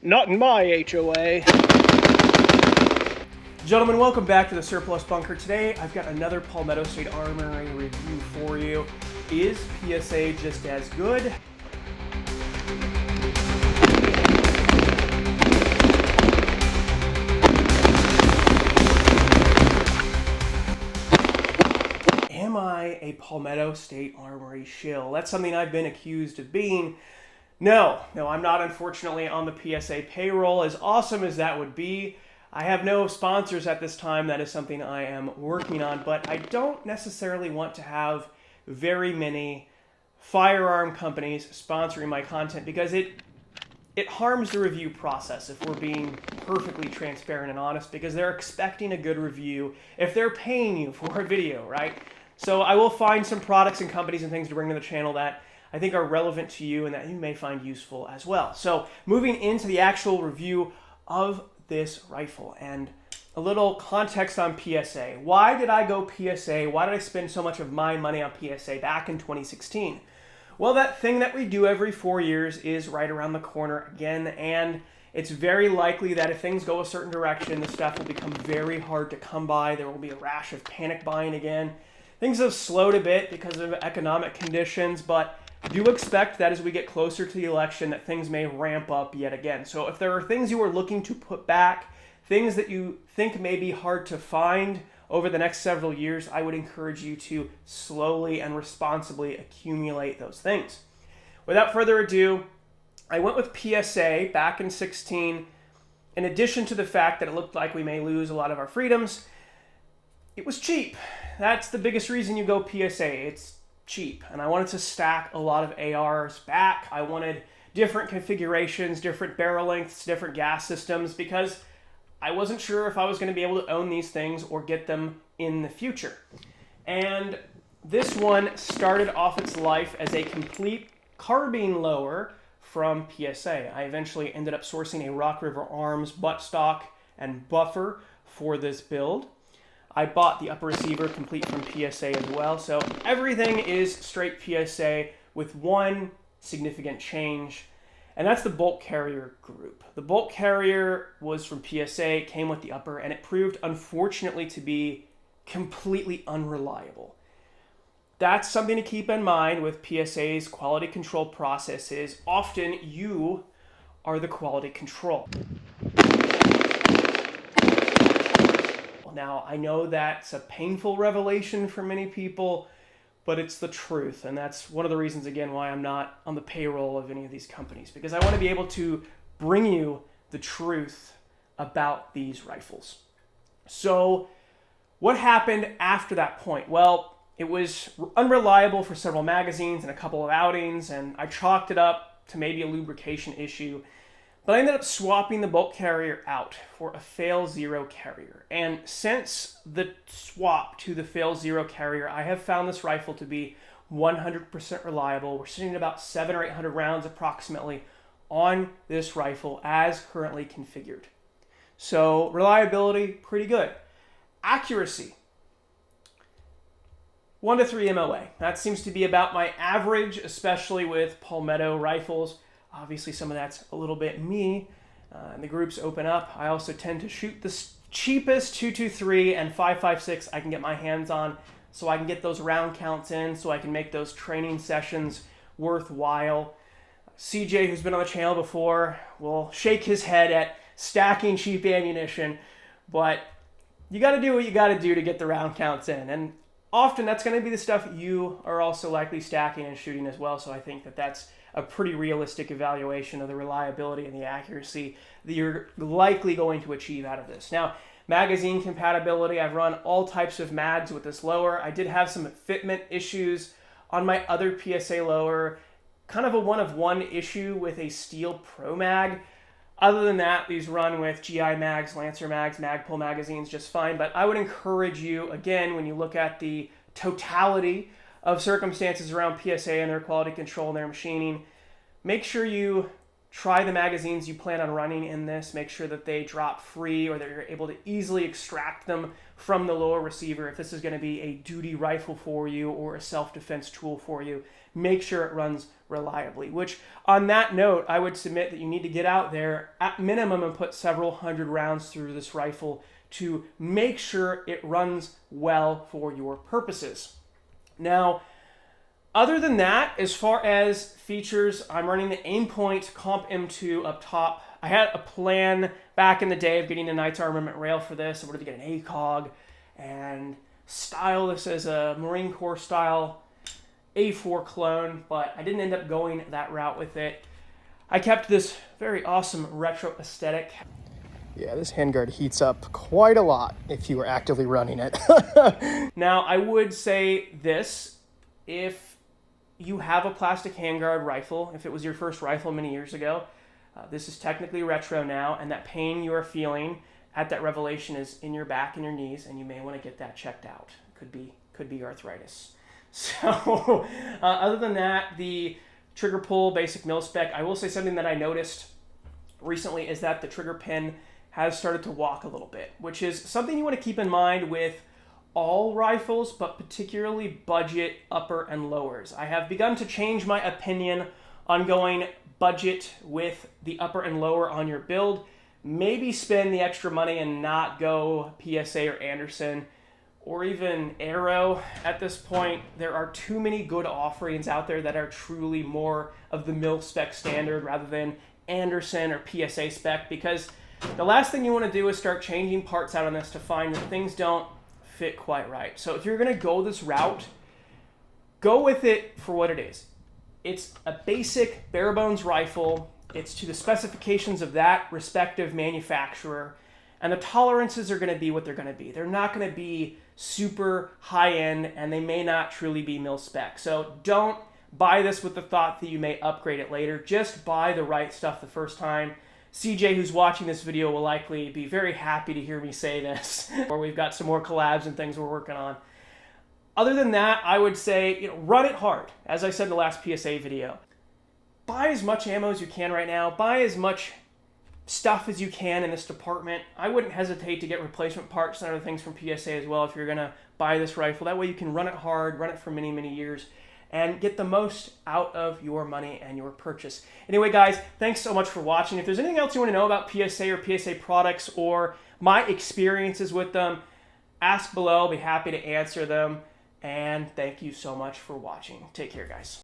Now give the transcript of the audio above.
Not in my HOA. Gentlemen, welcome back to the Surplus Bunker. Today, I've got another Palmetto State Armory review for you. Is PSA just as good? Am I a Palmetto State Armory shill? That's something I've been accused of being. No, I'm not, unfortunately, on the PSA payroll. As awesome as that would be, I have no sponsors at this time. That is something I am working on, but I don't necessarily want to have very many firearm companies sponsoring my content because it harms the review process if we're being perfectly transparent and honest, because they're expecting a good review if they're paying you for a video, right? So I will find some products and companies and things to bring to the channel that I think are relevant to you and that you may find useful as well. So moving into the actual review of this rifle and a little context on PSA. Why did I go PSA? Why did I spend so much of my money on PSA back in 2016? Well, that thing that we do every 4 years is right around the corner again, and it's very likely that if things go a certain direction, the stuff will become very hard to come by. There will be a rash of panic buying again. Things have slowed a bit because of economic conditions, but do expect that as we get closer to the election that things may ramp up yet again. So if there are things you are looking to put back, things that you think may be hard to find over the next several years, I would encourage you to slowly and responsibly accumulate those things. Without further ado, I went with PSA back in 16. In addition to the fact that it looked like we may lose a lot of our freedoms, it was cheap. That's the biggest reason you go PSA. It's cheap, and I wanted to stack a lot of ARs back. I wanted different configurations, different barrel lengths, different gas systems, because I wasn't sure if I was going to be able to own these things or get them in the future. And this one started off its life as a complete carbine lower from PSA. I eventually ended up sourcing a Rock River Arms buttstock and buffer for this build. I bought the upper receiver complete from PSA as well. So everything is straight PSA with one significant change, and that's the bolt carrier group. The bolt carrier was from PSA, came with the upper, and it proved, unfortunately, to be completely unreliable. That's something to keep in mind with PSA's quality control processes. Often you are the quality control. Now, I know that's a painful revelation for many people, but it's the truth. And that's one of the reasons, again, why I'm not on the payroll of any of these companies, because I want to be able to bring you the truth about these rifles. So what happened after that point? Well, it was unreliable for several magazines and a couple of outings, and I chalked it up to maybe a lubrication issue. But I ended up swapping the bolt carrier out for a Fail Zero carrier. And since the swap to the Fail Zero carrier, I have found this rifle to be 100% reliable. We're sitting at about 700 or 800 rounds approximately on this rifle as currently configured. So reliability, pretty good. Accuracy, 1 to 3 MOA. That seems to be about my average, especially with Palmetto rifles. Obviously, some of that's a little bit me, and the groups open up. I also tend to shoot the cheapest 223 and 5.56 I can get my hands on, so I can get those round counts in, so I can make those training sessions worthwhile. CJ, who's been on the channel before, will shake his head at stacking cheap ammunition, but you got to do what you got to do to get the round counts in, and often that's going to be the stuff you are also likely stacking and shooting as well, so I think that that's a pretty realistic evaluation of the reliability and the accuracy that you're likely going to achieve out of this. Now, magazine compatibility, I've run all types of mags with this lower. I did have some fitment issues on my other PSA lower, kind of a one-of-one issue with a Steel Pro mag. Other than that, these run with GI mags, Lancer mags, Magpul magazines just fine, but I would encourage you, again, when you look at the totality of circumstances around PSA and their quality control and their machining, make sure you try the magazines you plan on running in this. Make sure that they drop free or that you're able to easily extract them from the lower receiver. If this is going to be a duty rifle for you or a self-defense tool for you, make sure it runs reliably. Which, on that note, I would submit that you need to get out there at minimum and put several hundred rounds through this rifle to make sure it runs well for your purposes. Now, other than that, as far as features, I'm running the Aimpoint Comp M2 up top. I had a plan back in the day of getting a Knights Armament rail for this. I wanted to get an ACOG and style this as a Marine Corps style A4 clone, but I didn't end up going that route with it. I kept this very awesome retro aesthetic. Yeah, this handguard heats up quite a lot if you were actively running it. Now, I would say this, if you have a plastic handguard rifle, if it was your first rifle many years ago, this is technically retro now, and that pain you are feeling at that revelation is in your back and your knees, and you may want to get that checked out. Could be arthritis. So, other than that, the trigger pull, basic mil spec, I will say something that I noticed recently is that the trigger pin has started to walk a little bit, which is something you want to keep in mind with all rifles, but particularly budget upper and lowers. I have begun to change my opinion on going budget with the upper and lower on your build. Maybe spend the extra money and not go PSA or Anderson or even Arrow. At this point, there are too many good offerings out there that are truly more of the mil spec standard rather than Anderson or PSA spec, because the last thing you want to do is start changing parts out on this to find that things don't fit quite right. So if you're going to go this route, go with it for what it is. It's a basic bare bones rifle. It's to the specifications of that respective manufacturer, and the tolerances are going to be what they're going to be. They're not going to be super high end, and they may not truly be mil spec. So don't buy this with the thought that you may upgrade it later. Just buy the right stuff the first time. CJ, who's watching this video, will likely be very happy to hear me say this, or we've got some more collabs and things we're working on. Other than that, I would say, run it hard. As I said in the last PSA video, buy as much ammo as you can right now. Buy as much stuff as you can in this department. I wouldn't hesitate to get replacement parts and other things from PSA as well if you're going to buy this rifle. That way you can run it hard, run it for many, many years, and get the most out of your money and your purchase. Anyway, guys, thanks so much for watching. If there's anything else you want to know about PSA or PSA products or my experiences with them, ask below. I'll be happy to answer them. And thank you so much for watching. Take care, guys.